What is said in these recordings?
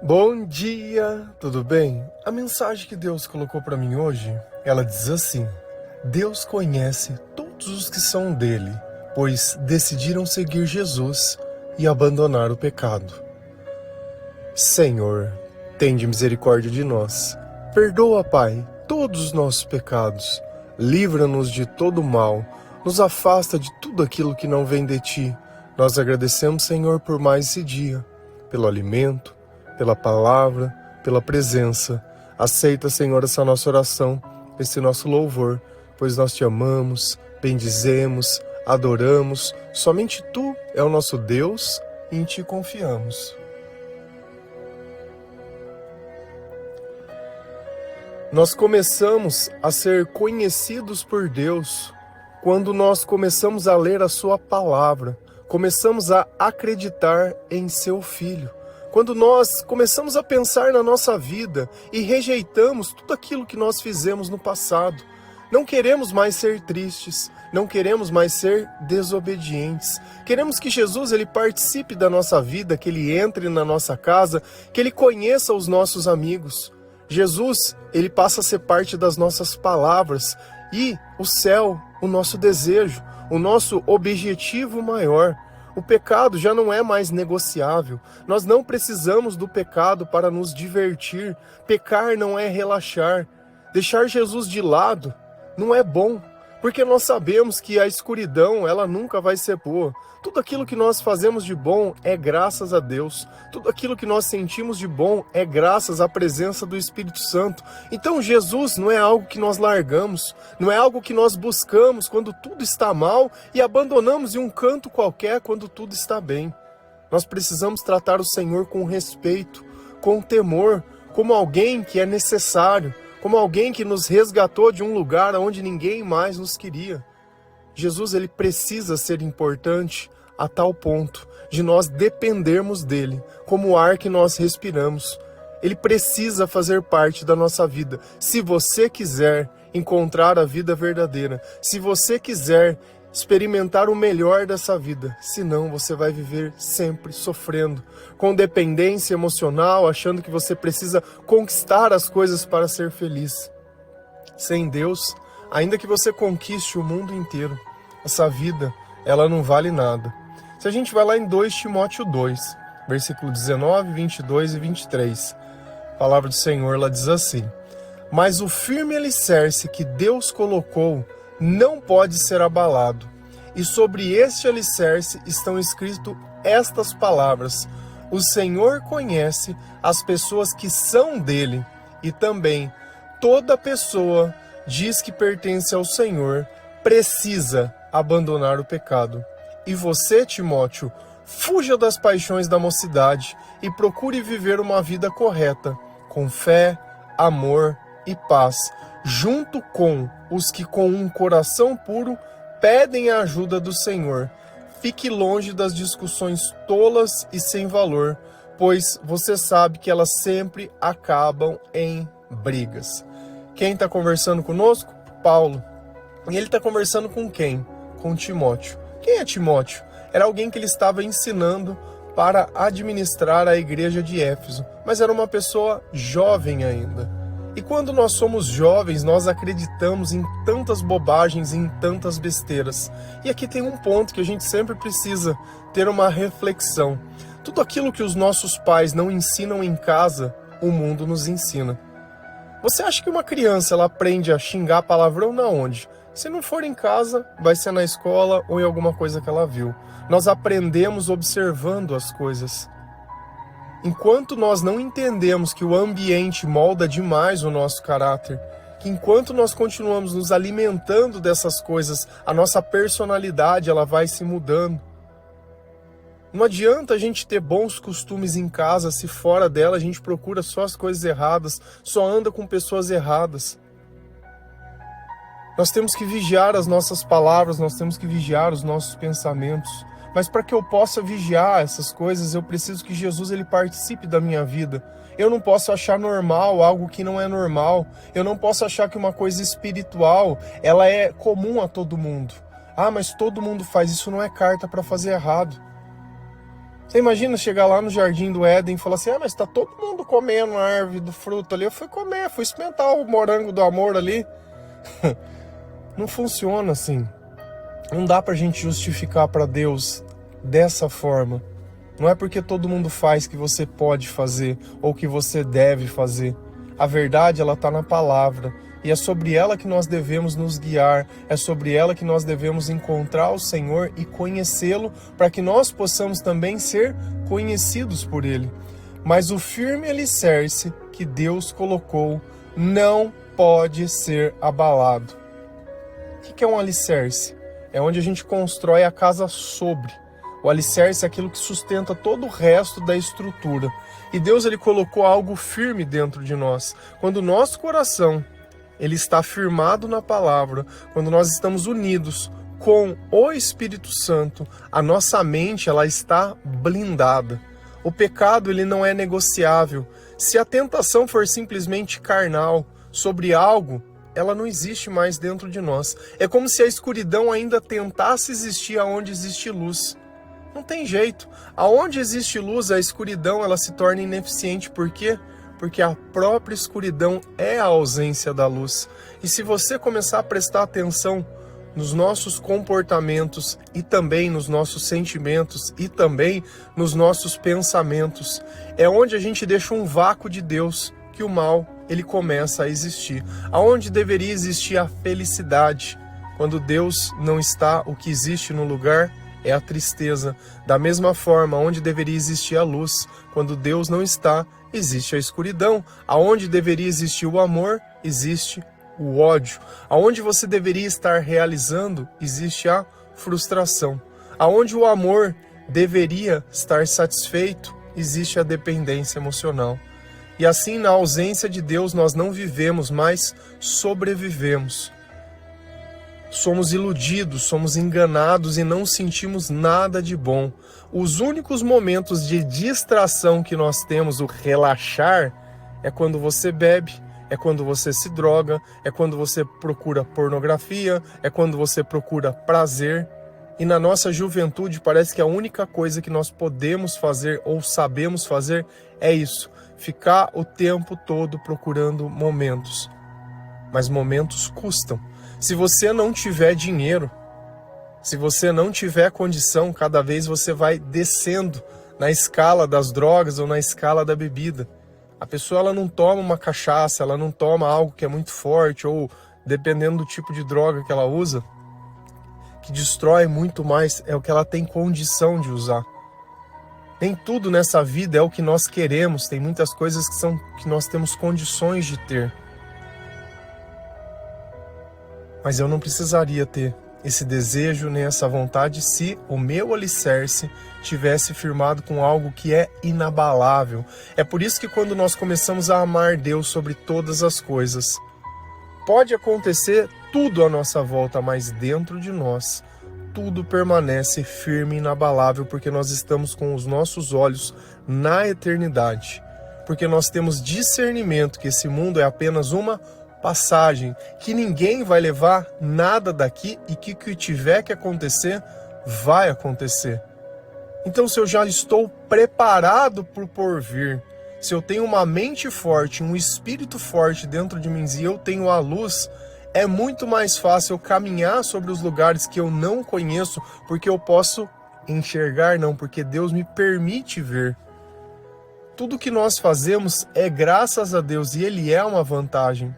Bom dia, tudo bem? A mensagem que Deus colocou para mim hoje, ela diz assim: Deus conhece todos os que são dele, pois decidiram seguir Jesus e abandonar o pecado. Senhor, tende misericórdia de nós. Perdoa, Pai, todos os nossos pecados. Livra-nos de todo mal. Nos afasta de tudo aquilo que não vem de Ti. Nós agradecemos, Senhor, por mais esse dia, pelo alimento, pela palavra, pela presença. Aceita, Senhor, essa nossa oração, esse nosso louvor, pois nós Te amamos, bendizemos, adoramos. Somente Tu é o nosso Deus e em Ti confiamos. Nós começamos a ser conhecidos por Deus quando nós começamos a ler a Sua palavra, começamos a acreditar em Seu Filho. Quando nós começamos a pensar na nossa vida e rejeitamos tudo aquilo que nós fizemos no passado. Não queremos mais ser tristes, não queremos mais ser desobedientes. Queremos que Jesus ele participe da nossa vida, que Ele entre na nossa casa, que Ele conheça os nossos amigos. Jesus, ele passa a ser parte das nossas palavras e o céu, o nosso desejo, o nosso objetivo maior. O pecado já não é mais negociável. Nós não precisamos do pecado para nos divertir. Pecar não é relaxar. Deixar Jesus de lado não é bom, porque nós sabemos que a escuridão, ela nunca vai ser boa. Tudo aquilo que nós fazemos de bom é graças a Deus. Tudo aquilo que nós sentimos de bom é graças à presença do Espírito Santo. Então Jesus não é algo que nós largamos, não é algo que nós buscamos quando tudo está mal e abandonamos em um canto qualquer quando tudo está bem. Nós precisamos tratar o Senhor com respeito, com temor, como alguém que é necessário, como alguém que nos resgatou de um lugar onde ninguém mais nos queria. Jesus ele precisa ser importante a tal ponto de nós dependermos dele, como o ar que nós respiramos. Ele precisa fazer parte da nossa vida. Se você quiser encontrar a vida verdadeira, se você quiser experimentar o melhor dessa vida, senão você vai viver sempre sofrendo, com dependência emocional, achando que você precisa conquistar as coisas para ser feliz. Sem Deus, ainda que você conquiste o mundo inteiro, essa vida, ela não vale nada. Se a gente vai lá em 2 Timóteo 2, versículo 19, 22 e 23, a palavra do Senhor, ela diz assim: Mas o firme alicerce que Deus colocou não pode ser abalado, e sobre este alicerce estão escritas estas palavras: O Senhor conhece as pessoas que são dele, e também toda pessoa diz que pertence ao Senhor, precisa abandonar o pecado. E você, Timóteo, fuja das paixões da mocidade e procure viver uma vida correta, com fé, amor e paz, junto com os que com um coração puro pedem a ajuda do Senhor. Fique longe das discussões tolas e sem valor, pois você sabe que elas sempre acabam em brigas. Quem está conversando conosco? Paulo. E ele está conversando com quem? Com Timóteo. Quem é Timóteo? Era alguém que ele estava ensinando para administrar a igreja de Éfeso, mas era uma pessoa jovem ainda. E quando nós somos jovens, nós acreditamos em tantas bobagens, em tantas besteiras. E aqui tem um ponto que a gente sempre precisa ter uma reflexão. Tudo aquilo que os nossos pais não ensinam em casa, o mundo nos ensina. Você acha que uma criança ela aprende a xingar palavrão na onde? Se não for em casa, vai ser na escola ou em alguma coisa que ela viu. Nós aprendemos observando as coisas. Enquanto nós não entendemos que o ambiente molda demais o nosso caráter, que enquanto nós continuamos nos alimentando dessas coisas, a nossa personalidade ela vai se mudando. Não adianta a gente ter bons costumes em casa se fora dela a gente procura só as coisas erradas, só anda com pessoas erradas. Nós temos que vigiar as nossas palavras, nós temos que vigiar os nossos pensamentos. Mas para que eu possa vigiar essas coisas, eu preciso que Jesus ele participe da minha vida. Eu não posso achar normal algo que não é normal. Eu não posso achar que uma coisa espiritual, ela é comum a todo mundo. Ah, mas todo mundo faz isso, não é carta para fazer errado. Você imagina chegar lá no Jardim do Éden e falar assim, mas tá todo mundo comendo a árvore do fruto ali, eu fui comer, fui experimentar o morango do amor ali. Não funciona assim. Não dá pra gente justificar para Deus dessa forma. Não é porque todo mundo faz que você pode fazer ou que você deve fazer. A verdade, ela está na palavra. E é sobre ela que nós devemos nos guiar. É sobre ela que nós devemos encontrar o Senhor e conhecê-lo, para que nós possamos também ser conhecidos por Ele. Mas o firme alicerce que Deus colocou não pode ser abalado. O que é um alicerce? É onde a gente constrói a casa sobre. O alicerce é aquilo que sustenta todo o resto da estrutura. E Deus, ele colocou algo firme dentro de nós. Quando o nosso coração ele está firmado na palavra, quando nós estamos unidos com o Espírito Santo, a nossa mente ela está blindada. O pecado ele não é negociável. Se a tentação for simplesmente carnal sobre algo, ela não existe mais dentro de nós. É como se a escuridão ainda tentasse existir aonde existe luz. Não tem jeito. Aonde existe luz, a escuridão ela se torna ineficiente. Por quê? Porque a própria escuridão é a ausência da luz. E se você começar a prestar atenção nos nossos comportamentos e também nos nossos sentimentos e também nos nossos pensamentos, é onde a gente deixa um vácuo de Deus que o mal ele começa a existir. Aonde deveria existir a felicidade, quando Deus não está, o que existe no lugar é a tristeza. Da mesma forma, onde deveria existir a luz, quando Deus não está, existe a escuridão. Aonde deveria existir o amor, existe o ódio. Aonde você deveria estar realizando, existe a frustração. Aonde o amor deveria estar satisfeito, existe a dependência emocional. E assim, na ausência de Deus, nós não vivemos, mas sobrevivemos. Somos iludidos, somos enganados e não sentimos nada de bom. Os únicos momentos de distração que nós temos, o relaxar, é quando você bebe, é quando você se droga, é quando você procura pornografia, é quando você procura prazer. E na nossa juventude parece que a única coisa que nós podemos fazer ou sabemos fazer é isso, ficar o tempo todo procurando momentos. Mas momentos custam. Se você não tiver dinheiro, se você não tiver condição, cada vez você vai descendo na escala das drogas ou na escala da bebida. A pessoa ela não toma uma cachaça, ela não toma algo que é muito forte, ou dependendo do tipo de droga que ela usa, que destrói muito mais, é o que ela tem condição de usar. Nem tudo nessa vida é o que nós queremos, tem muitas coisas que nós temos condições de ter. Mas eu não precisaria ter esse desejo nem essa vontade se o meu alicerce tivesse firmado com algo que é inabalável. É por isso que quando nós começamos a amar Deus sobre todas as coisas, pode acontecer tudo à nossa volta, mas dentro de nós, tudo permanece firme e inabalável, porque nós estamos com os nossos olhos na eternidade. Porque nós temos discernimento que esse mundo é apenas uma passagem, que ninguém vai levar nada daqui e que o que tiver que acontecer, vai acontecer. Então, se eu já estou preparado para o porvir, se eu tenho uma mente forte, um espírito forte dentro de mim e eu tenho a luz, é muito mais fácil eu caminhar sobre os lugares que eu não conheço, porque eu posso enxergar, não, porque Deus me permite ver. Tudo que nós fazemos é graças a Deus e Ele é uma vantagem.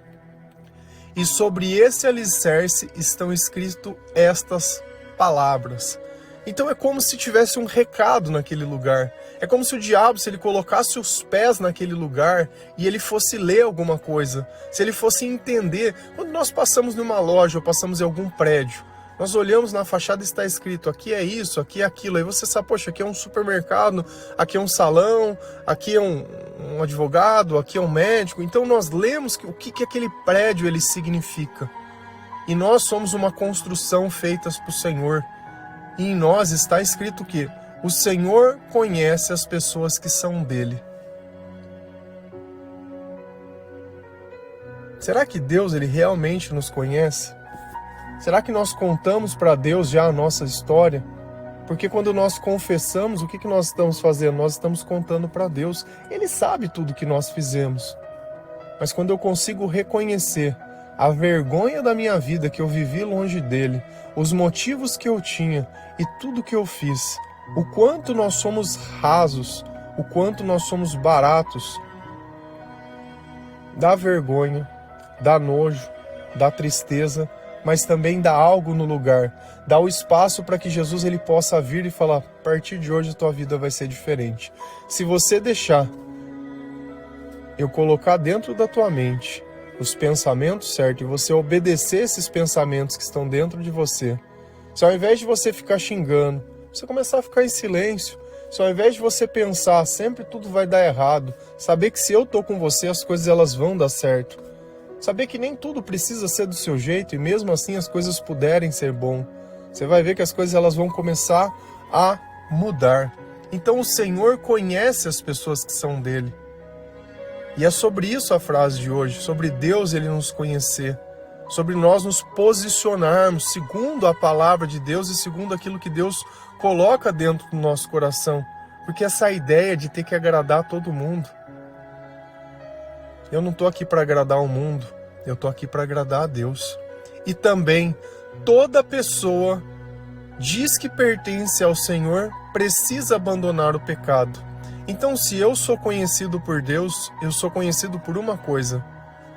E sobre esse alicerce estão escritas estas palavras. Então é como se tivesse um recado naquele lugar. É como se o diabo, se ele colocasse os pés naquele lugar e ele fosse ler alguma coisa, se ele fosse entender. Quando nós passamos numa loja ou passamos em algum prédio, nós olhamos na fachada e está escrito, aqui é isso, aqui é aquilo. Aí você sabe, poxa, aqui é um supermercado, aqui é um salão, aqui é um advogado, aqui é um médico. Então nós lemos o que aquele prédio ele significa. E nós somos uma construção feita para o Senhor. E em nós está escrito que o Senhor conhece as pessoas que são dele. Será que Deus ele realmente nos conhece? Será que nós contamos para Deus já a nossa história? Porque quando nós confessamos, o que nós estamos fazendo? Nós estamos contando para Deus. Ele sabe tudo que nós fizemos. Mas quando eu consigo reconhecer a vergonha da minha vida, que eu vivi longe dele, os motivos que eu tinha e tudo que eu fiz, o quanto nós somos rasos, o quanto nós somos baratos, dá vergonha, dá nojo, dá tristeza, mas também dá algo no lugar, dá o espaço para que Jesus ele possa vir e falar: a partir de hoje a tua vida vai ser diferente. Se você deixar eu colocar dentro da tua mente os pensamentos certos e você obedecer esses pensamentos que estão dentro de você, se ao invés de você ficar xingando, você começar a ficar em silêncio, se ao invés de você pensar sempre tudo vai dar errado, saber que se eu tô com você as coisas elas vão dar certo, saber que nem tudo precisa ser do seu jeito e mesmo assim as coisas puderem ser bom, você vai ver que as coisas elas vão começar a mudar. Então o Senhor conhece as pessoas que são dele. E é sobre isso a frase de hoje, sobre Deus ele nos conhecer, sobre nós nos posicionarmos segundo a palavra de Deus e segundo aquilo que Deus coloca dentro do nosso coração. Porque essa ideia de ter que agradar todo mundo, eu não estou aqui para agradar o mundo, eu estou aqui para agradar a Deus. E também, toda pessoa diz que pertence ao Senhor precisa abandonar o pecado. Então, se eu sou conhecido por Deus, eu sou conhecido por uma coisa,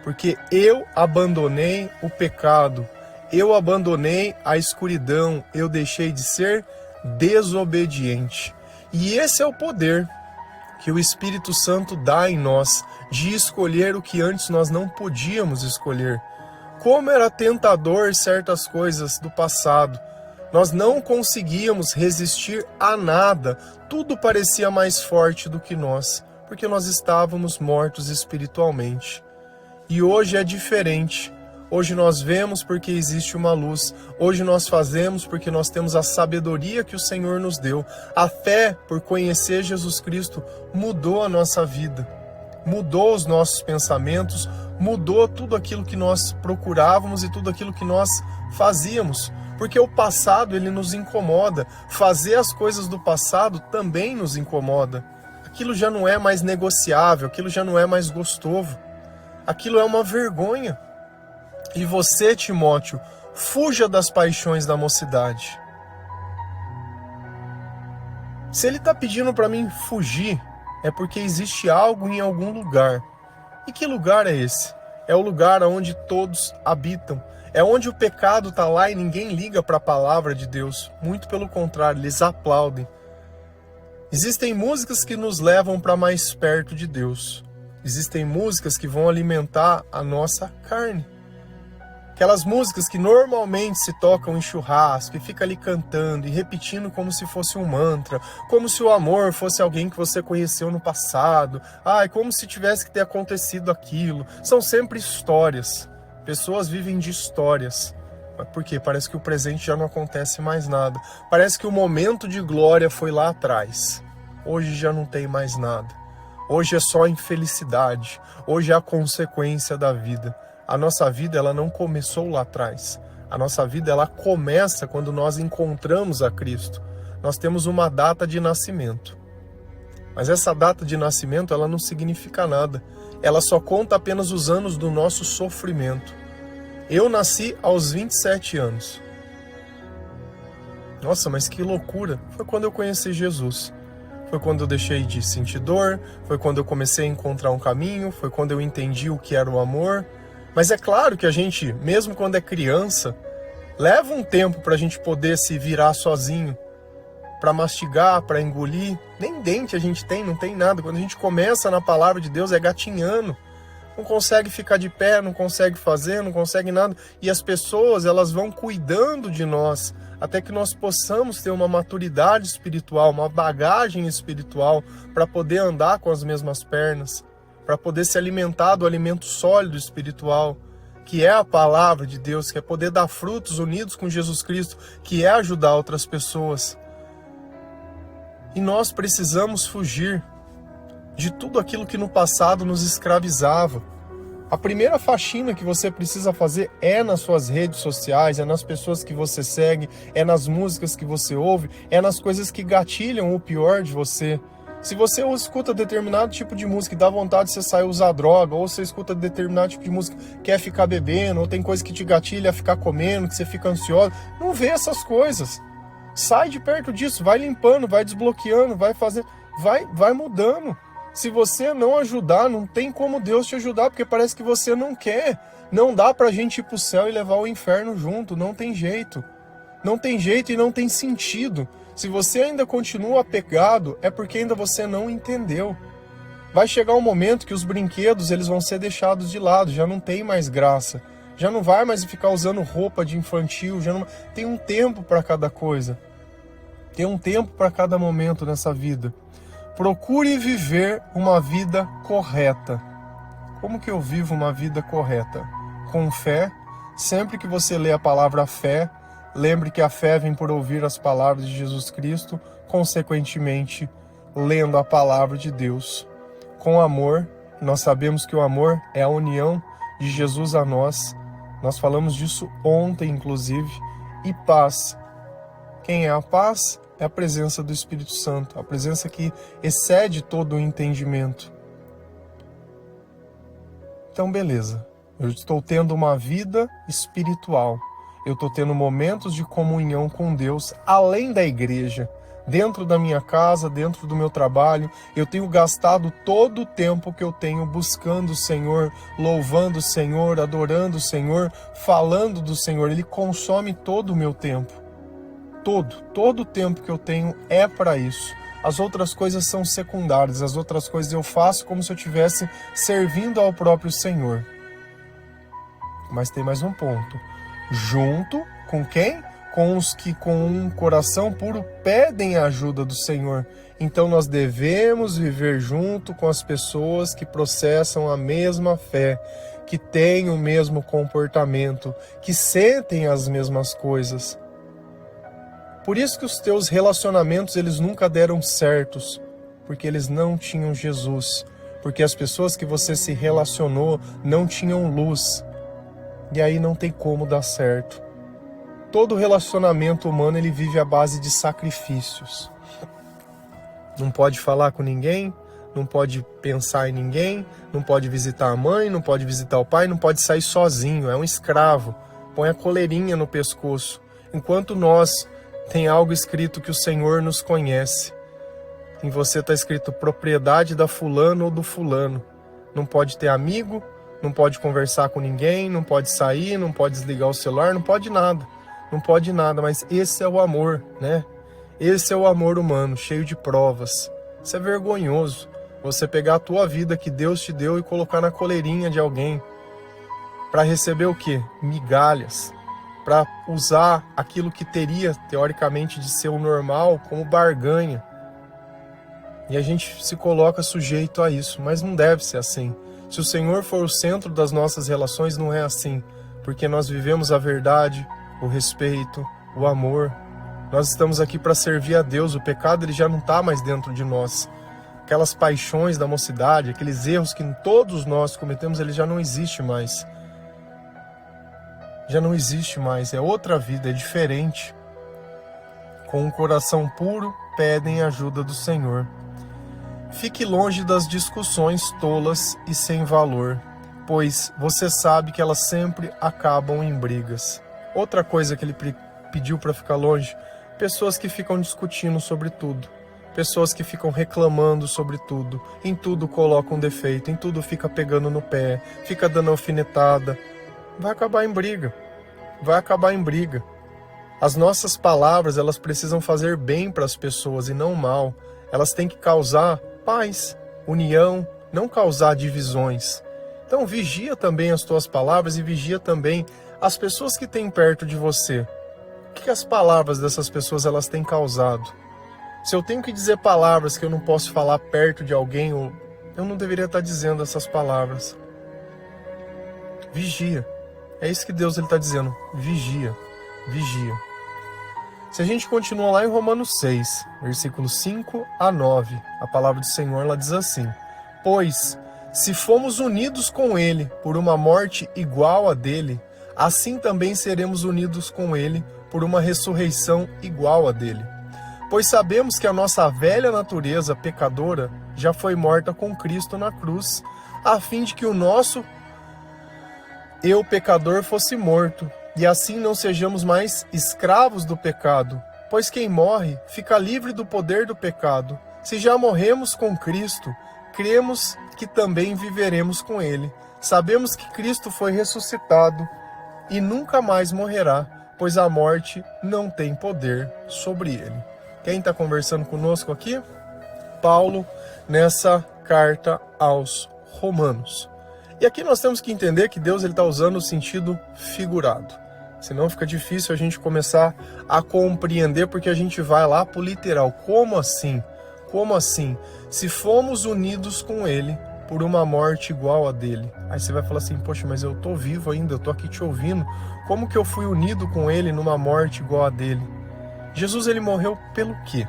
porque eu abandonei o pecado, eu abandonei a escuridão, eu deixei de ser desobediente. E esse é o poder que o Espírito Santo dá em nós, de escolher o que antes nós não podíamos escolher. Como era tentador certas coisas do passado, nós não conseguíamos resistir a nada, tudo parecia mais forte do que nós, porque nós estávamos mortos espiritualmente. E hoje é diferente. Hoje nós vemos porque existe uma luz. Hoje nós fazemos porque nós temos a sabedoria que o Senhor nos deu. A fé por conhecer Jesus Cristo mudou a nossa vida, mudou os nossos pensamentos, mudou tudo aquilo que nós procurávamos e tudo aquilo que nós fazíamos. Porque o passado ele nos incomoda. Fazer as coisas do passado também nos incomoda. Aquilo já não é mais negociável, aquilo já não é mais gostoso. Aquilo é uma vergonha. E você, Timóteo, fuja das paixões da mocidade. Se ele está pedindo para mim fugir, é porque existe algo em algum lugar. E que lugar é esse? É o lugar onde todos habitam. É onde o pecado está lá e ninguém liga para a palavra de Deus. Muito pelo contrário, eles aplaudem. Existem músicas que nos levam para mais perto de Deus. Existem músicas que vão alimentar a nossa carne. Aquelas músicas que normalmente se tocam em churrasco e fica ali cantando e repetindo como se fosse um mantra, como se o amor fosse alguém que você conheceu no passado, como se tivesse que ter acontecido aquilo. São sempre histórias. Pessoas vivem de histórias. Por quê? Parece que o presente já não acontece mais nada. Parece que o momento de glória foi lá atrás. Hoje já não tem mais nada. Hoje é só infelicidade. Hoje é a consequência da vida. A nossa vida ela não começou lá atrás. A nossa vida ela começa quando nós encontramos a Cristo. Nós temos uma data de nascimento. Mas essa data de nascimento ela não significa nada. Ela só conta apenas os anos do nosso sofrimento. Eu nasci aos 27 anos. Nossa, mas que loucura! Foi quando eu conheci Jesus. Foi quando eu deixei de sentir dor, foi quando eu comecei a encontrar um caminho, foi quando eu entendi o que era o amor. Mas é claro que a gente, mesmo quando é criança, leva um tempo para a gente poder se virar sozinho, para mastigar, para engolir. Nem dente a gente tem, não tem nada. Quando a gente começa na palavra de Deus é gatinhando. Não consegue ficar de pé, não consegue fazer, não consegue nada. E as pessoas, elas vão cuidando de nós, até que nós possamos ter uma maturidade espiritual, uma bagagem espiritual, para poder andar com as mesmas pernas, para poder se alimentar do alimento sólido espiritual, que é a palavra de Deus, que é poder dar frutos unidos com Jesus Cristo, que é ajudar outras pessoas. E nós precisamos fugir de tudo aquilo que no passado nos escravizava. A primeira faxina que você precisa fazer é nas suas redes sociais, é nas pessoas que você segue, é nas músicas que você ouve, é nas coisas que gatilham o pior de você. Se você escuta determinado tipo de música e dá vontade de você sair usar droga, ou você escuta determinado tipo de música quer ficar bebendo, ou tem coisa que te gatilha a ficar comendo, que você fica ansioso, não vê essas coisas. Sai de perto disso, vai limpando, vai desbloqueando, vai fazendo, vai mudando. Se você não ajudar, não tem como Deus te ajudar, porque parece que você não quer. Não dá pra gente ir pro céu e levar o inferno junto, não tem jeito. Não tem jeito e não tem sentido. Se você ainda continua apegado, é porque ainda você não entendeu. Vai chegar um momento que os brinquedos eles vão ser deixados de lado, já não tem mais graça. Já não vai mais ficar usando roupa de infantil, já não... Tem um tempo para cada coisa. Tem um tempo para cada momento nessa vida. Procure viver uma vida correta. Como que eu vivo uma vida correta? Com fé. Sempre que você lê a palavra fé, lembre que a fé vem por ouvir as palavras de Jesus Cristo, consequentemente, lendo a palavra de Deus. Com amor, nós sabemos que o amor é a união de Jesus a nós. Nós falamos disso ontem, inclusive. E paz. Quem é a paz? É a presença do Espírito Santo, a presença que excede todo o entendimento. Então, beleza. Eu estou tendo uma vida espiritual. Eu estou tendo momentos de comunhão com Deus, além da igreja. Dentro da minha casa, dentro do meu trabalho, eu tenho gastado todo o tempo que eu tenho buscando o Senhor, louvando o Senhor, adorando o Senhor, falando do Senhor. Ele consome todo o meu tempo. Todo o tempo que eu tenho é para isso. As outras coisas são secundárias, as outras coisas eu faço como se eu estivesse servindo ao próprio Senhor. Mas tem mais um ponto. Junto com quem? Com os que com um coração puro pedem a ajuda do Senhor. Então nós devemos viver junto com as pessoas que processam a mesma fé, que têm o mesmo comportamento, que sentem as mesmas coisas. Por isso que os teus relacionamentos eles nunca deram certos, porque eles não tinham Jesus, porque as pessoas que você se relacionou não tinham luz, e aí não tem como dar certo. Todo relacionamento humano ele vive à base de sacrifícios. Não pode falar com ninguém, não pode pensar em ninguém, não pode visitar a mãe, não pode visitar o pai, não pode sair sozinho, é um escravo, põe a coleirinha no pescoço, enquanto nós tem algo escrito que o Senhor nos conhece. Em você está escrito propriedade da fulano ou do fulano. Não pode ter amigo, não pode conversar com ninguém, não pode sair, não pode desligar o celular, não pode nada. Não pode nada, mas esse é o amor, né? Esse é o amor humano, cheio de provas. Isso é vergonhoso. Você pegar a tua vida que Deus te deu e colocar na coleirinha de alguém. Para receber o quê? Migalhas. Para usar aquilo que teria, teoricamente, de ser o normal como barganha. E a gente se coloca sujeito a isso, mas não deve ser assim. Se o Senhor for o centro das nossas relações, não é assim, porque nós vivemos a verdade, o respeito, o amor. Nós estamos aqui para servir a Deus, o pecado ele já não está mais dentro de nós. Aquelas paixões da mocidade, aqueles erros que todos nós cometemos, ele já não existe mais. Já não existe mais, é outra vida, é diferente. Com um coração puro, pedem ajuda do Senhor. Fique longe das discussões tolas e sem valor, pois você sabe que elas sempre acabam em brigas. Outra coisa que ele pediu para ficar longe, pessoas que ficam discutindo sobre tudo. Pessoas que ficam reclamando sobre tudo, em tudo colocam defeito, em tudo fica pegando no pé, fica dando alfinetada. Vai acabar em briga. Vai acabar em briga. As nossas palavras, elas precisam fazer bem para as pessoas e não mal. Elas têm que causar paz, união, não causar divisões. Então vigia também as tuas palavras e vigia também as pessoas que têm perto de você. O que as palavras dessas pessoas elas têm causado? Se eu tenho que dizer palavras que eu não posso falar perto de alguém, eu não deveria estar dizendo essas palavras. Vigia. É isso que Deus está dizendo. Vigia. Vigia. Se a gente continua lá em Romanos 6, versículos 5 a 9, a palavra do Senhor ela diz assim: Pois, Se fomos unidos com ele por uma morte igual a dele, assim também seremos unidos com ele por uma ressurreição igual a dele. Pois sabemos que a nossa velha natureza pecadora já foi morta com Cristo na cruz, a fim de que o nosso eu pecador fosse morto, e assim não sejamos mais escravos do pecado. Pois quem morre fica livre do poder do pecado. Se já morremos com Cristo, cremos que também viveremos com ele. Sabemos que Cristo foi ressuscitado e nunca mais morrerá, pois a morte não tem poder sobre ele. Quem está conversando conosco aqui? Paulo, nessa carta aos Romanos. E aqui nós temos que entender que Deus está usando o sentido figurado. Senão fica difícil a gente começar a compreender, porque a gente vai lá para o literal. Como assim? Como assim? Se fomos unidos com ele por uma morte igual a dele. Aí você vai falar assim, poxa, mas eu tô vivo ainda, eu tô aqui te ouvindo. Como que eu fui unido com ele numa morte igual a dele? Jesus, ele morreu pelo quê?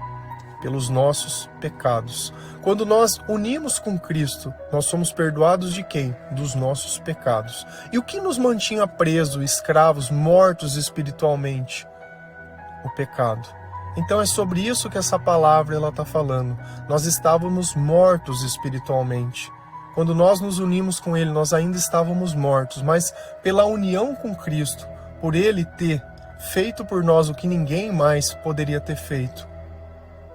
Pelos nossos pecados. Quando nós unimos com Cristo, nós somos perdoados de quem? Dos nossos pecados. E o que nos mantinha presos, escravos, mortos espiritualmente? O pecado. Então é sobre isso que essa palavra ela está falando. Nós estávamos mortos espiritualmente. Quando nós nos unimos com Ele, nós ainda estávamos mortos, mas pela união com Cristo, por Ele ter feito por nós o que ninguém mais poderia ter feito,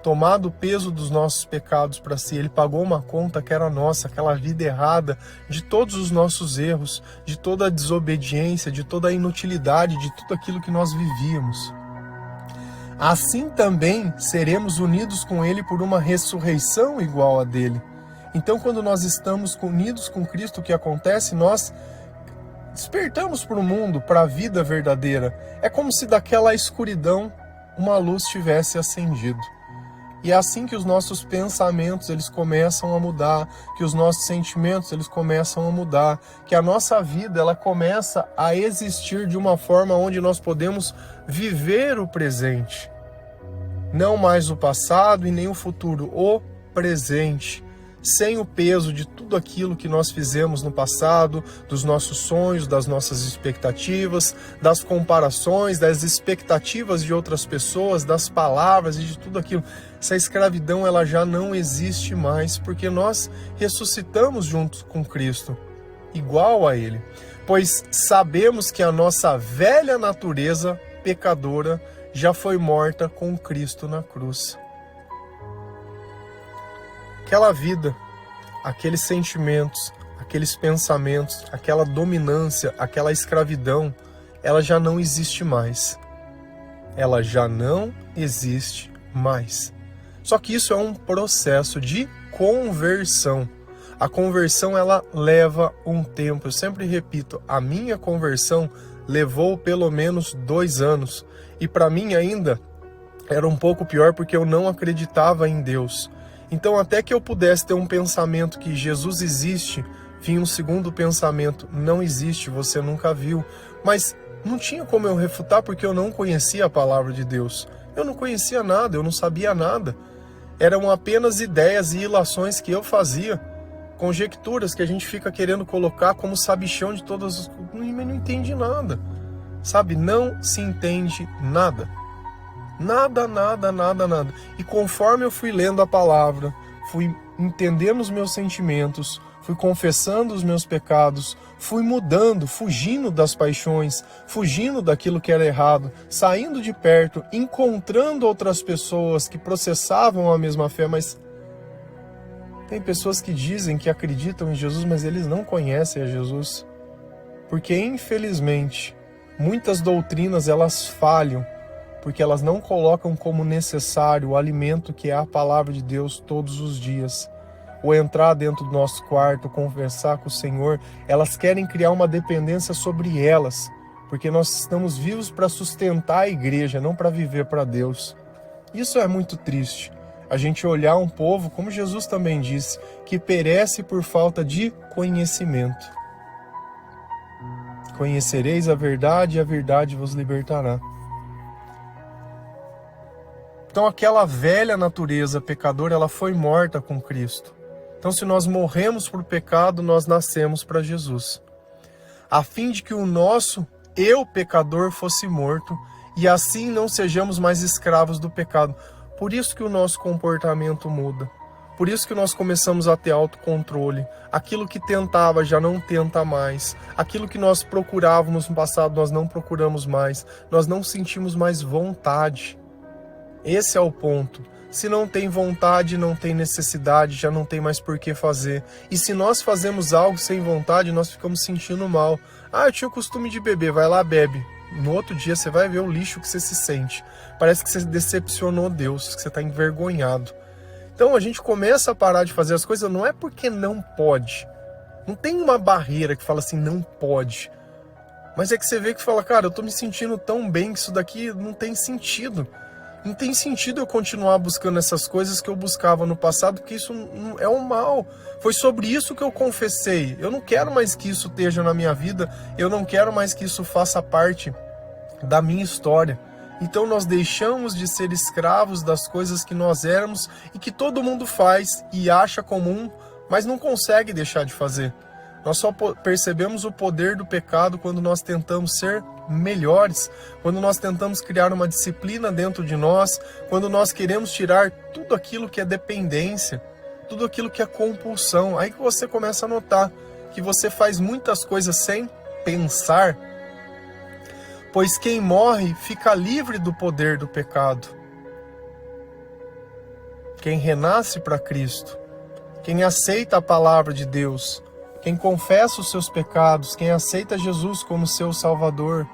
tomado o peso dos nossos pecados para si, Ele pagou uma conta que era nossa, aquela vida errada, de todos os nossos erros, de toda a desobediência, de toda a inutilidade, de tudo aquilo que nós vivíamos. Assim também seremos unidos com Ele por uma ressurreição igual a dele. Então, quando nós estamos unidos com Cristo, o que acontece? Nós despertamos para o mundo, para a vida verdadeira. É como se daquela escuridão uma luz tivesse acendido. E é assim que os nossos pensamentos eles começam a mudar, que os nossos sentimentos eles começam a mudar, que a nossa vida ela começa a existir de uma forma onde nós podemos viver o presente. Não mais o passado e nem o futuro, o presente. Sem o peso de tudo aquilo que nós fizemos no passado, dos nossos sonhos, das nossas expectativas, das comparações, das expectativas de outras pessoas, das palavras e de tudo aquilo. Essa escravidão ela já não existe mais, porque nós ressuscitamos juntos com Cristo, igual a Ele. Pois sabemos que a nossa velha natureza pecadora já foi morta com Cristo na cruz. Aquela vida, aqueles sentimentos, aqueles pensamentos, aquela dominância, aquela escravidão, ela já não existe mais. Ela já não existe mais. Só que isso é um processo de conversão. A conversão, ela leva um tempo. Eu sempre repito, a minha conversão levou pelo menos 2 anos. E para mim ainda era um pouco pior porque eu não acreditava em Deus. Então, até que eu pudesse ter um pensamento que Jesus existe, vinha um segundo pensamento, não existe, você nunca viu. Mas não tinha como eu refutar porque eu não conhecia a palavra de Deus. Eu não conhecia nada, eu não sabia nada. Eram apenas ideias e ilações que eu fazia, conjecturas que a gente fica querendo colocar como sabichão de todas as coisas. Não entende nada, sabe? Não se entende nada. Nada. E conforme eu fui lendo a palavra, fui entendendo os meus sentimentos, fui confessando os meus pecados, fui mudando, fugindo das paixões, fugindo daquilo que era errado, saindo de perto, encontrando outras pessoas que processavam a mesma fé, mas tem pessoas que dizem que acreditam em Jesus, mas eles não conhecem a Jesus. Porque, infelizmente, muitas doutrinas elas falham, porque elas não colocam como necessário o alimento que é a palavra de Deus todos os dias. Ou entrar dentro do nosso quarto, conversar com o Senhor, elas querem criar uma dependência sobre elas, porque nós estamos vivos para sustentar a igreja, não para viver para Deus. Isso é muito triste. A gente olhar um povo, como Jesus também disse, que perece por falta de conhecimento. Conhecereis a verdade e a verdade vos libertará. Então aquela velha natureza pecadora, ela foi morta com Cristo. Então, se nós morremos por pecado, nós nascemos para Jesus, a fim de que o nosso eu, pecador, fosse morto, e assim não sejamos mais escravos do pecado. Por isso que o nosso comportamento muda. Por isso que nós começamos a ter autocontrole. Aquilo que tentava já não tenta mais. Aquilo que nós procurávamos no passado, nós não procuramos mais. Nós não sentimos mais vontade. Esse é o ponto. Se não tem vontade, não tem necessidade, já não tem mais por que fazer. E se nós fazemos algo sem vontade, nós ficamos sentindo mal. Eu tinha o costume de beber, vai lá, bebe. No outro dia você vai ver o lixo que você se sente. Parece que você decepcionou Deus, que você está envergonhado. Então a gente começa a parar de fazer as coisas, não é porque não pode. Não tem uma barreira que fala assim, não pode. Mas é que você vê que fala, cara, eu tô me sentindo tão bem que isso daqui não tem sentido. Não tem sentido eu continuar buscando essas coisas que eu buscava no passado, porque isso é um mal. Foi sobre isso que eu confessei. Eu não quero mais que isso esteja na minha vida, eu não quero mais que isso faça parte da minha história. Então nós deixamos de ser escravos das coisas que nós éramos e que todo mundo faz e acha comum, mas não consegue deixar de fazer. Nós só percebemos o poder do pecado quando nós tentamos ser melhores, quando nós tentamos criar uma disciplina dentro de nós, quando nós queremos tirar tudo aquilo que é dependência, tudo aquilo que é compulsão. Aí que você começa a notar que você faz muitas coisas sem pensar, pois quem morre fica livre do poder do pecado. Quem renasce para Cristo, quem aceita a palavra de Deus, quem confessa os seus pecados, quem aceita Jesus como seu Salvador.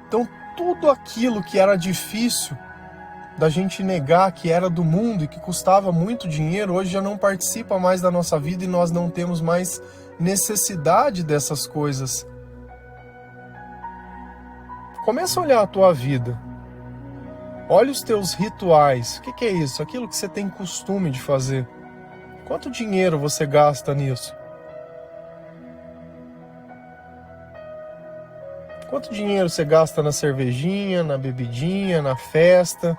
Então, tudo aquilo que era difícil da gente negar, que era do mundo e que custava muito dinheiro, hoje já não participa mais da nossa vida e nós não temos mais necessidade dessas coisas. Começa a olhar a tua vida. Olha os teus rituais. O que é isso? Aquilo que você tem costume de fazer. Quanto dinheiro você gasta nisso? Quanto dinheiro você gasta na cervejinha, na bebidinha, na festa,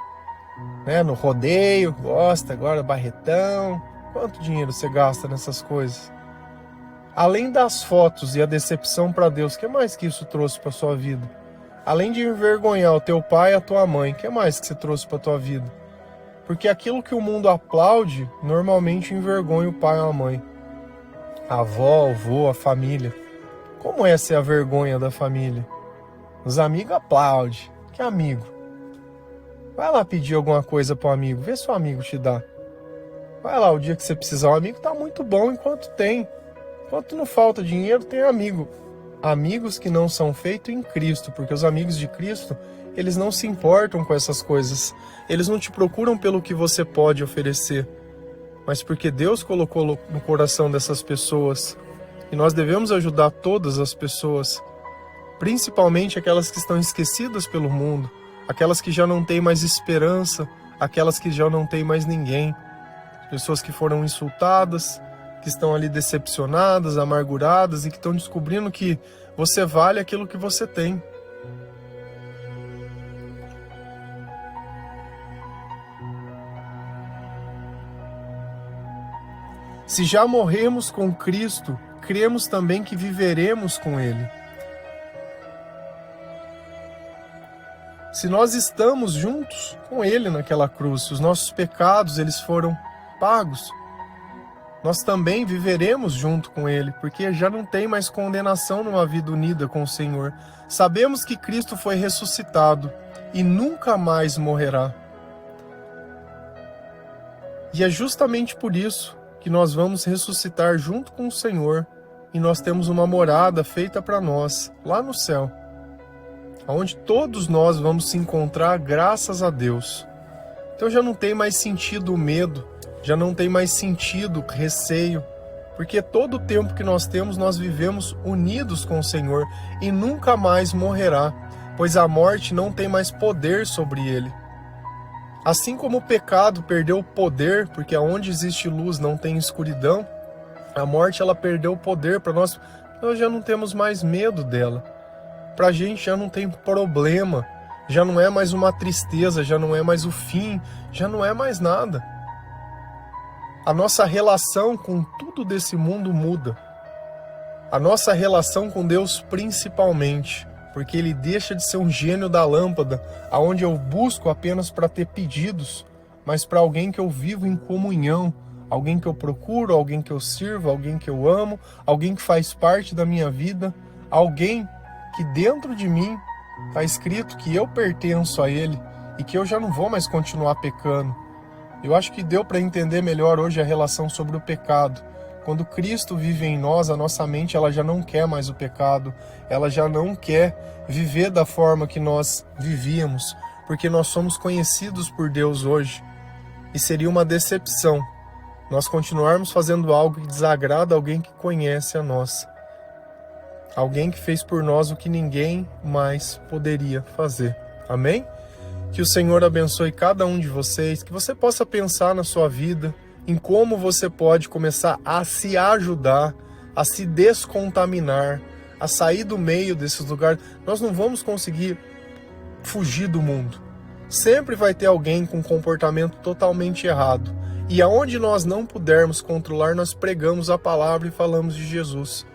né? No rodeio, gosta agora, barretão. Quanto dinheiro você gasta nessas coisas? Além das fotos e a decepção para Deus, o que mais que isso trouxe para sua vida? Além de envergonhar o teu pai e a tua mãe, o que mais que você trouxe para tua vida? Porque aquilo que o mundo aplaude, normalmente envergonha o pai ou a mãe. A avó, o avô, a família. Como é ser a vergonha da família? Os amigos aplaudem. Que amigo? Vai lá pedir alguma coisa pro amigo, vê se o amigo te dá. Vai lá, o dia que você precisar, o amigo tá muito bom enquanto tem. Enquanto não falta dinheiro, tem amigo. Amigos que não são feitos em Cristo, porque os amigos de Cristo, eles não se importam com essas coisas. Eles não te procuram pelo que você pode oferecer, mas porque Deus colocou no coração dessas pessoas. E nós devemos ajudar todas as pessoas, principalmente aquelas que estão esquecidas pelo mundo, aquelas que já não têm mais esperança, aquelas que já não têm mais ninguém. Pessoas que foram insultadas, que estão ali decepcionadas, amarguradas e que estão descobrindo que você vale aquilo que você tem. Se já morremos com Cristo, cremos também que viveremos com Ele. Se nós estamos juntos com Ele naquela cruz, os nossos pecados eles foram pagos, nós também viveremos junto com Ele, porque já não tem mais condenação numa vida unida com o Senhor. Sabemos que Cristo foi ressuscitado e nunca mais morrerá. E é justamente por isso que nós vamos ressuscitar junto com o Senhor e nós temos uma morada feita para nós, lá no céu, onde todos nós vamos se encontrar graças a Deus. Então já não tem mais sentido o medo, já não tem mais sentido o receio, porque todo o tempo que nós temos, nós vivemos unidos com o Senhor e nunca mais morrerá, pois a morte não tem mais poder sobre ele. Assim como o pecado perdeu o poder, porque onde existe luz não tem escuridão, a morte ela perdeu o poder para nós já não temos mais medo dela. Para a gente já não tem problema, já não é mais uma tristeza, já não é mais o fim, já não é mais nada. a nossa relação com tudo desse mundo muda. A nossa relação com Deus principalmente, porque Ele deixa de ser um gênio da lâmpada, aonde eu busco apenas para ter pedidos, mas para alguém que eu vivo em comunhão, alguém que eu procuro, alguém que eu sirvo, alguém que eu amo, alguém que faz parte da minha vida, alguém que dentro de mim está escrito que eu pertenço a Ele e que eu já não vou mais continuar pecando. Eu acho que deu para entender melhor hoje a relação sobre o pecado. Quando Cristo vive em nós, a nossa mente ela já não quer mais o pecado, ela já não quer viver da forma que nós vivíamos, porque nós somos conhecidos por Deus hoje. E seria uma decepção nós continuarmos fazendo algo que desagrada alguém que conhece a nós. Alguém que fez por nós o que ninguém mais poderia fazer. Amém? Que o Senhor abençoe cada um de vocês, que você possa pensar na sua vida, em como você pode começar a se ajudar, a se descontaminar, a sair do meio desses lugares. Nós não vamos conseguir fugir do mundo. Sempre vai ter alguém com comportamento totalmente errado. E aonde nós não pudermos controlar, nós pregamos a palavra e falamos de Jesus.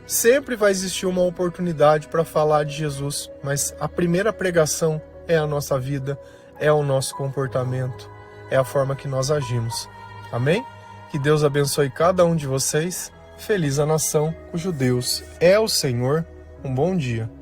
Sempre vai existir uma oportunidade para falar de Jesus, mas a primeira pregação é a nossa vida, é o nosso comportamento, é a forma que nós agimos. Amém? Que Deus abençoe cada um de vocês. Feliz a nação cujo Deus é o Senhor. Um bom dia.